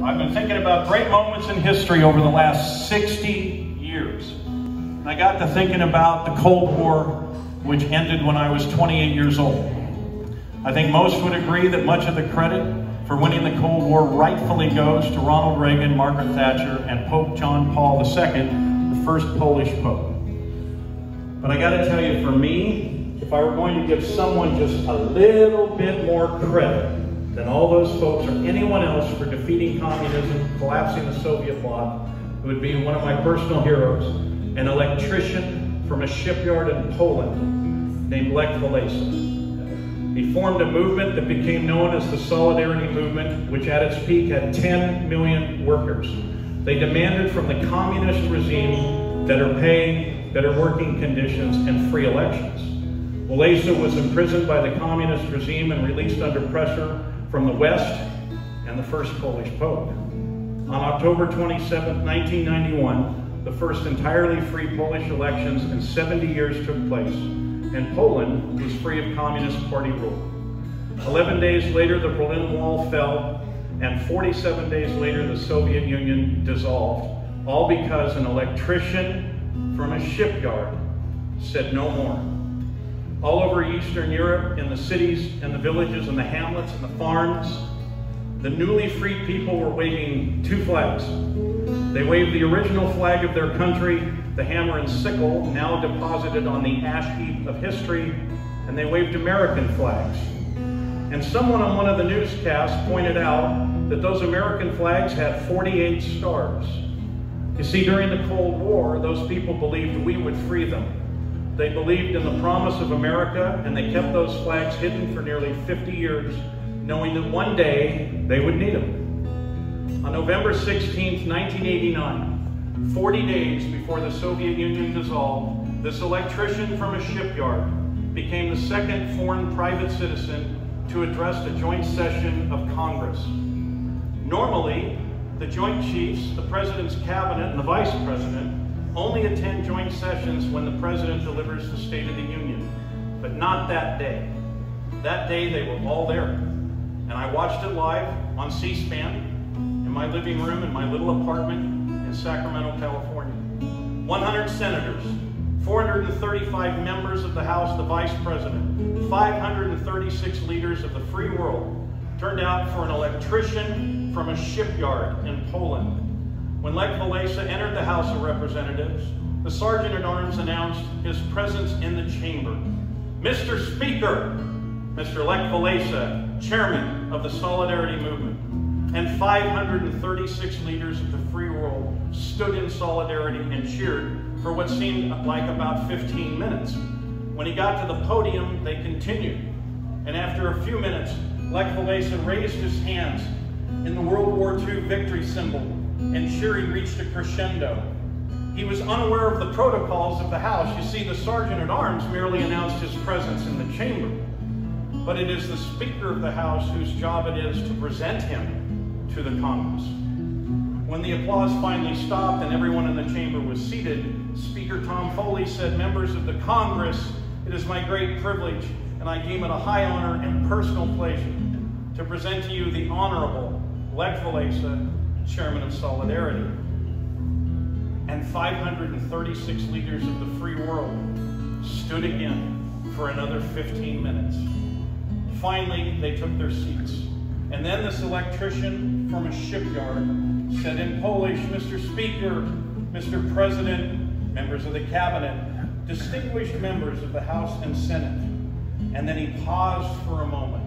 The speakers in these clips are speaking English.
I've been thinking about great moments in history over the last 60 years. And I got to thinking about the Cold War, which ended when I was 28 years old. I think most would agree that much of the credit for winning the Cold War rightfully goes to Ronald Reagan, Margaret Thatcher, and Pope John Paul II, the first Polish Pope. But I got to tell you, for me, if I were going to give someone just a little bit more credit than all those folks or anyone else for defeating communism, collapsing the Soviet bloc, it would be one of my personal heroes, an electrician from a shipyard in Poland named Lech Walesa. He formed a movement that became known as the Solidarity Movement, which at its peak had 10 million workers. They demanded from the communist regime better pay, better working conditions, and free elections. Walesa was imprisoned by the communist regime and released under pressure from the West and the first Polish Pope. On October 27, 1991, the first entirely free Polish elections in 70 years took place, and Poland was free of Communist Party rule. 11 days later, the Berlin Wall fell, and 47 days later, the Soviet Union dissolved, all because an electrician from a shipyard said no more. All over Eastern Europe, in the cities and the villages and the hamlets and the farms, the newly freed people were waving two flags. They waved the original flag of their country, the hammer and sickle, now deposited on the ash heap of history, and they waved American flags. And someone on one of the newscasts pointed out that those American flags had 48 stars. You see, during the Cold War, those people believed we would free them. They believed in the promise of America, and they kept those flags hidden for nearly 50 years, knowing that one day they would need them. On November 16, 1989, 40 days before the Soviet Union dissolved, this electrician from a shipyard became the second foreign private citizen to address a joint session of Congress. Normally, the Joint Chiefs, the President's Cabinet, and the Vice President only attend joint sessions when the President delivers the State of the Union, but not that day. That day they were all there, and I watched it live on C-SPAN in my living room in my little apartment in Sacramento, California. 100 senators, 435 members of the House, the Vice President, 536 leaders of the free world turned out for an electrician from a shipyard in Poland. When Lech Walesa entered the House of Representatives, the Sergeant-at-Arms announced his presence in the chamber. Mr. Speaker, Mr. Lech Walesa, Chairman of the Solidarity Movement, and 536 leaders of the free world stood in solidarity and cheered for what seemed like about 15 minutes. When he got to the podium, they continued. And after a few minutes, Lech Walesa raised his hands in the World War II victory symbol, and cheering reached a crescendo. He was unaware of the protocols of the House. You see, the Sergeant-at-Arms merely announced his presence in the chamber. But it is the Speaker of the House whose job it is to present him to the Congress. When the applause finally stopped and everyone in the chamber was seated, Speaker Tom Foley said, "Members of the Congress, it is my great privilege, and I deem it a high honor and personal pleasure to present to you the Honorable Lech Walesa, Chairman of Solidarity." And 536 leaders of the free world stood again for another 15 minutes. Finally, they took their seats. And then this electrician from a shipyard said in Polish, "Mr. Speaker, Mr. President, members of the Cabinet, distinguished members of the House and Senate." And then he paused for a moment.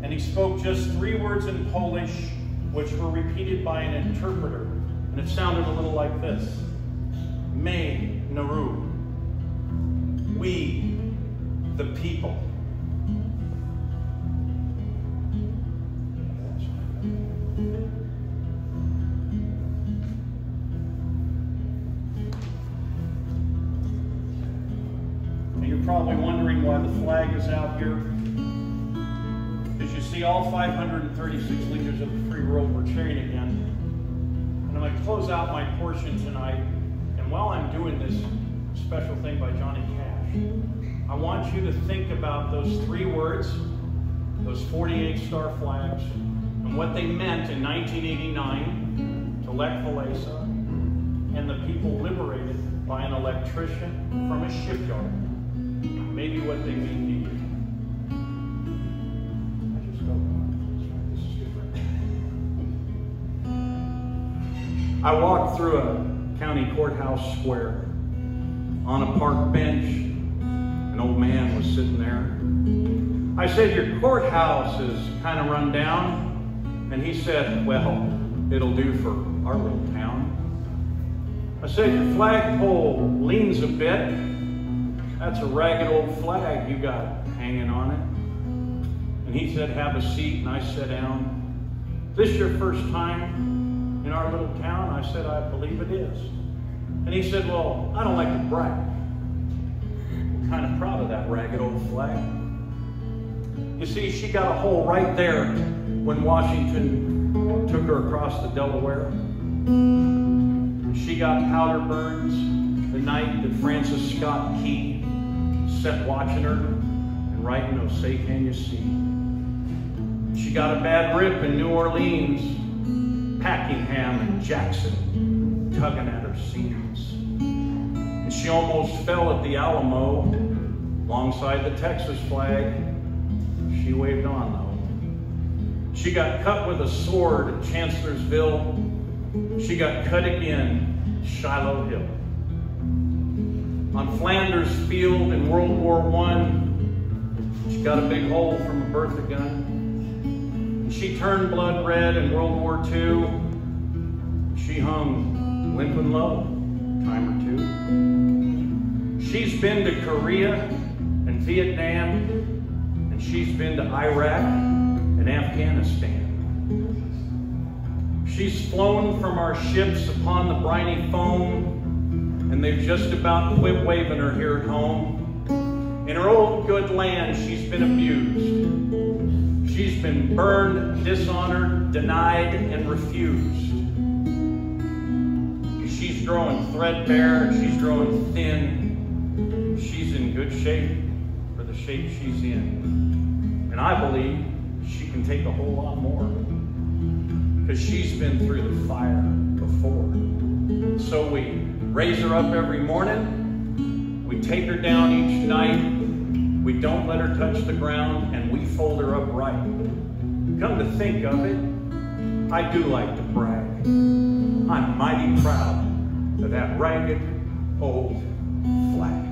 And he spoke just 3 words in Polish, which were repeated by an interpreter, and it sounded a little like this: "My naród," we, the people. Now you're probably wondering why the flag is out here. As you see, all 536 leaders of the free world were cheering again. And I'm going to close out my portion tonight. And while I'm doing this special thing by Johnny Cash, I want you to think about those 3 words, those 48 star flags, and and what they meant in 1989 to Lech Walesa and the people liberated by an electrician from a shipyard. Maybe what they mean to you. I just go, this is different. I walked through a county courthouse square. On a park bench, an old man was sitting there. I said, "Your courthouse is kind of run down." And he said, "Well, it'll do for our little town." I said, "Your flagpole leans a bit. That's a ragged old flag you got hanging on it." And he said, "Have a seat," and I sat down. "Is this your first time in our little town?" I said, "I believe it is." And he said, "Well, I don't like to brag. I'm kind of proud of that ragged old flag. You see, she got a hole right there when Washington took her across the Delaware. She got powder burns the night that Francis Scott Key sat watching her and writing, 'Oh, say can you see?' She got a bad rip in New Orleans, Packingham and Jackson tugging at her seams. And she almost fell at the Alamo alongside the Texas flag. She waved on though. She got cut with a sword at Chancellorsville. She got cut again at Shiloh Hill. On Flanders Field in World War I, she got a big hole from a Bertha gun. She turned blood red in World War II. She hung limping low, time or two. She's been to Korea and Vietnam, and she's been to Iraq and Afghanistan. She's flown from our ships upon the briny foam, and they've just about quit waving her here at home. In her old good land, she's been abused. She's been burned, dishonored, denied, and refused. She's growing threadbare, she's growing thin. She's in good shape for the shape she's in. And I believe she can take a whole lot more, because she's been through the fire before. So we raise her up every morning, we take her down each night, we don't let her touch the ground, and we fold her up right. Come to think of it, I do like to brag. I'm mighty proud of that ragged old flag.